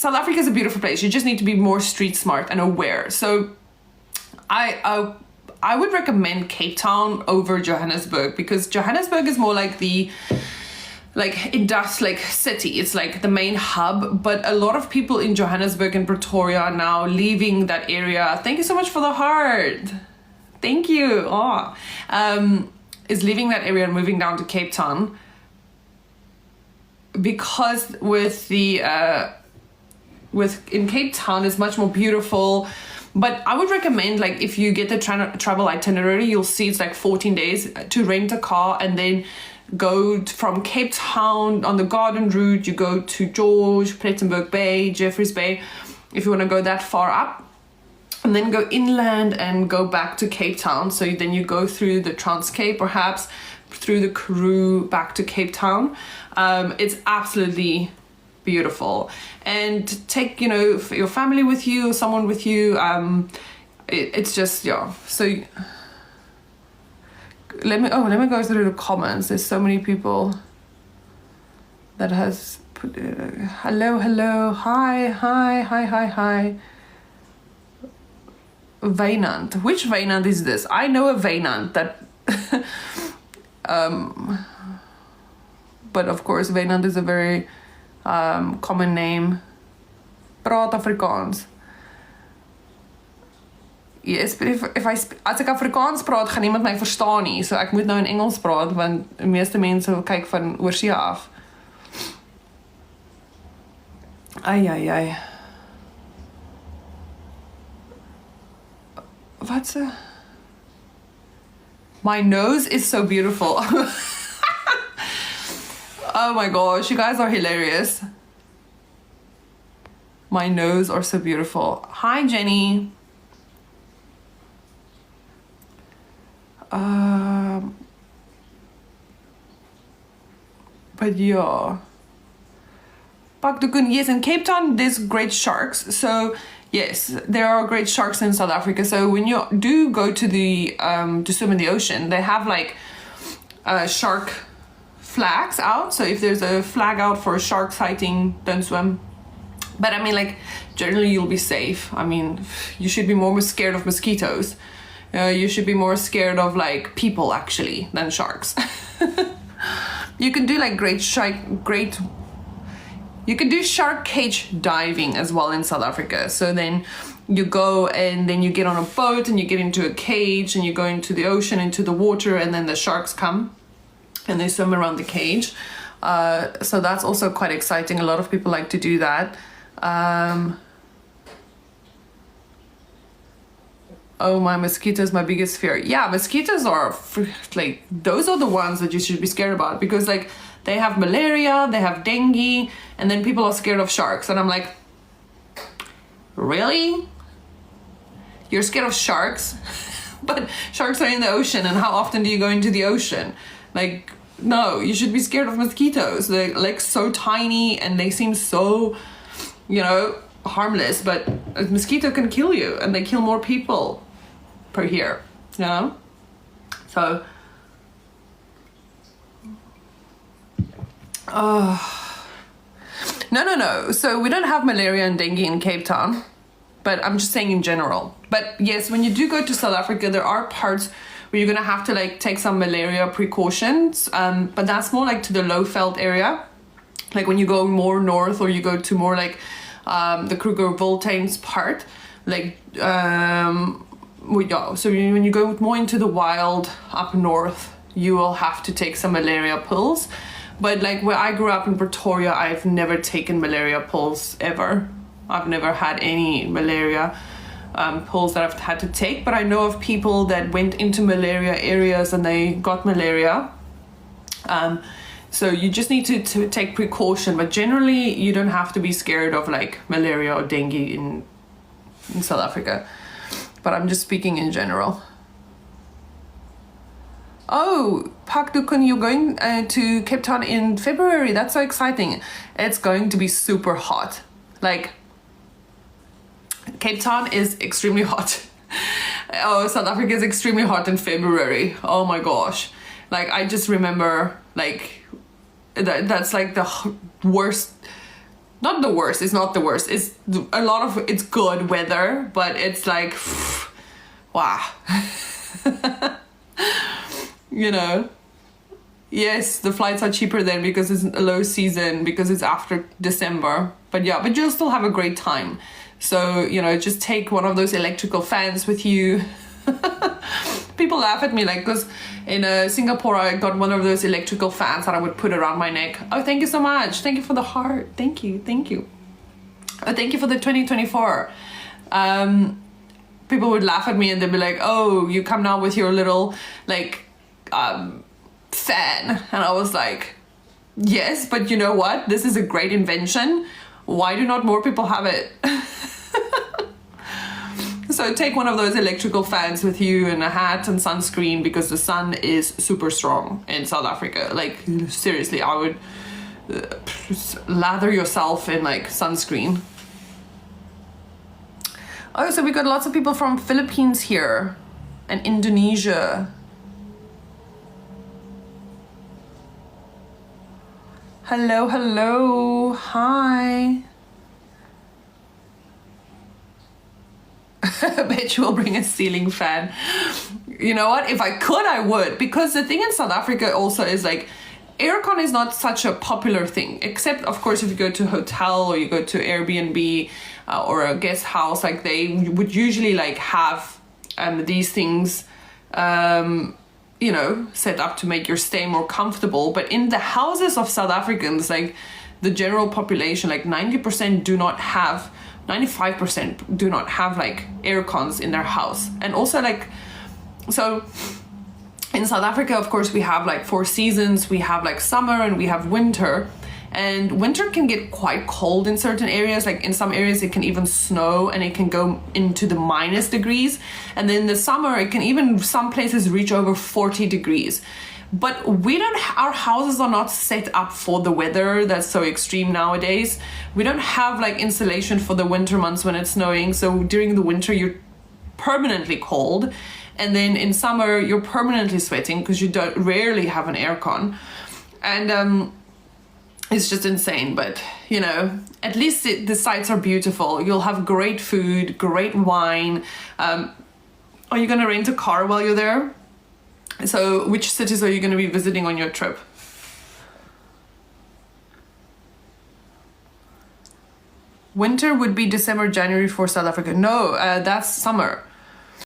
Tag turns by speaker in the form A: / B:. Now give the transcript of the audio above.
A: South Africa is a beautiful place. You just need to be more street smart and aware. So I would recommend Cape Town over Johannesburg, because Johannesburg is more like the city. It's like the main hub, but a lot of people in Johannesburg and Pretoria are now leaving that area. Thank you so much for the heart. Thank you. Is leaving that area and moving down to Cape Town, because in Cape Town is much more beautiful. But I would recommend, like, if you get the travel itinerary, you'll see it's like 14 days to rent a car and then go from Cape Town on the Garden Route. You go to George, Plettenberg Bay, Jeffreys Bay, if you want to go that far up, and then go inland and go back to Cape Town. So then you go through the Transcape, perhaps through the Karoo back to Cape Town. It's absolutely beautiful, and take, you know, your family with you, someone with you. It's just, yeah. So let me go through the comments. There's so many people that has put hello, hi. Wynand. Which Wynand is this? I know a Wynand that but of course Wynand is a very common name. Praat Afrikaans. Yes, but as ek Afrikaans praat, gaan niemand my verstaan nie. So ek moet nou in Engels praat, want die meeste mense kyk van oorsee af. Ai. What's a... My nose is so beautiful. Oh my gosh, you guys are hilarious. My nose are so beautiful. Hi, Jenny. But yeah. Pakdukun, yes, in Cape Town there's great sharks. So yes, there are great sharks in South Africa. So when you do go to the to swim in the ocean, they have like shark flags out. So if there's a flag out for a shark sighting, don't swim. But I mean, like, generally you'll be safe. I mean, you should be more scared of mosquitoes. You should be more scared of like people actually than sharks. You can do like you can do shark cage diving as well in South Africa. So then you go and then you get on a boat and you get into a cage and you go into the ocean, into the water, and then the sharks come and they swim around the cage. So that's also quite exciting. A lot of people like to do that. Oh, my mosquitoes, my biggest fear. Yeah, mosquitoes are like, those are the ones that you should be scared about, because like they have malaria, they have dengue, and then people are scared of sharks. And I'm like, really? You're scared of sharks? But sharks are in the ocean, and how often do you go into the ocean? Like, no, you should be scared of mosquitoes. They're like so tiny and they seem so, you know, harmless, but a mosquito can kill you, and they kill more people per year, you know? So no, so we don't have malaria and dengue in Cape Town, but I'm just saying in general. But yes, when you do go to South Africa, there are parts where you're gonna have to like take some malaria precautions, but that's more like to the Lowveld area. Like when you go more north, or you go to more like the Kruger-Voltains part, like so when you go more into the wild up north, you will have to take some malaria pills. But like where I grew up in Pretoria, I've never taken malaria pills ever. I've never had any malaria pills that I've had to take, but I know of people that went into malaria areas and they got malaria. So you just need to take precaution, but generally you don't have to be scared of like malaria or dengue in South Africa. But I'm just speaking in general. Oh, Pakdukun, you're going to Cape Town in February. That's so exciting. It's going to be super hot. Like, Cape Town is extremely hot. Oh, South Africa is extremely hot in February. Oh my gosh. Like, I just remember, like, that's like the worst not the worst. It's not the worst. It's a lot of it's good weather, but it's like, wow. You know, yes, the flights are cheaper then because it's a low season, because it's after December. But yeah, but you'll still have a great time. So, you know, just take one of those electrical fans with you. People laugh at me, like, because in Singapore I got one of those electrical fans that I would put around my neck. Oh, thank you so much. Thank you for the heart. Thank you. Thank you. Oh, thank you for the 2024. People would laugh at me and they'd be like, oh, you come now with your little, like, fan. And I was like, yes, but you know what? This is a great invention. Why do not more people have it? So take one of those electrical fans with you and a hat and sunscreen, because the sun is super strong in South Africa. Like, seriously, I would lather yourself in like sunscreen. Oh, so we got lots of people from Philippines here and Indonesia. Hello, hello, hi. I bet you will bring a ceiling fan. You know what? If I could, I would. Because the thing in South Africa also is like, aircon is not such a popular thing. Except, of course, if you go to a hotel or you go to Airbnb or a guest house, like they would usually like have these things, you know, set up to make your stay more comfortable. But in the houses of South Africans, like the general population, like 90% do not have, 95% do not have like air cons in their house. And also like, so in South Africa, of course, we have like 4 seasons. We have like summer and we have winter. And winter can get quite cold in certain areas. Like in some areas it can even snow and it can go into the minus degrees. And then in the summer it can even some places reach over 40 degrees. But we don't, our houses are not set up for the weather that's so extreme nowadays. We don't have like insulation for the winter months when it's snowing. So during the winter you're permanently cold. And then in summer you're permanently sweating because you don't rarely have an aircon. And it's just insane. But you know, at least the sites are beautiful. You'll have great food, great wine. Are you gonna rent a car while you're there? So which cities are you going to be visiting on your trip? Winter would be December, January for South Africa. No, that's summer.